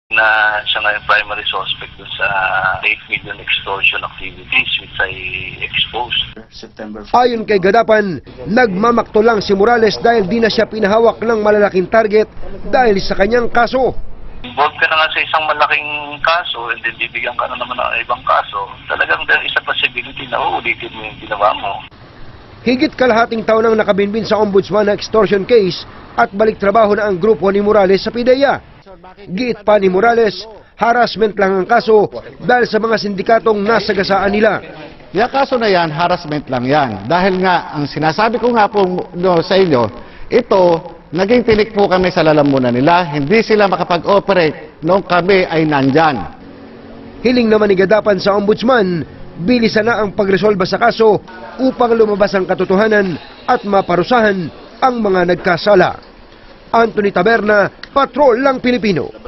na siya ngayon primary suspect dun sa 8 million extortion activities which I exposed. Ayon kay Gadapan, nagmamakto lang si Morales dahil di na siya pinahawak ng malalaking target dahil sa kanyang kaso. Involved ka na nga sa isang malaking kaso and then bibigyan ka na naman ng ibang kaso. Talagang there is a possibility na uulitin mo yung ginawa mo. Higit kalahating taon nang nakabinbin sa ombudsman na extortion case at balik trabaho na ang grupo ni Morales sa PIDEA. Giit pa ni Morales, harassment lang ang kaso dahil sa mga sindikatong nasagasaan nila. Yung kaso na yan, harassment lang yan. Dahil nga, ang sinasabi ko nga po sa inyo, ito, naging tinik po kami sa lalamunan nila. Hindi sila makapag-operate nung kami ay nandyan. Hiling naman ni Gadapan sa ombudsman, bilisan na ang pagresolba sa kaso upang lumabas ang katotohanan at maparusahan ang mga nagkasala. Anthony Taberna, Patrol ng Pilipino.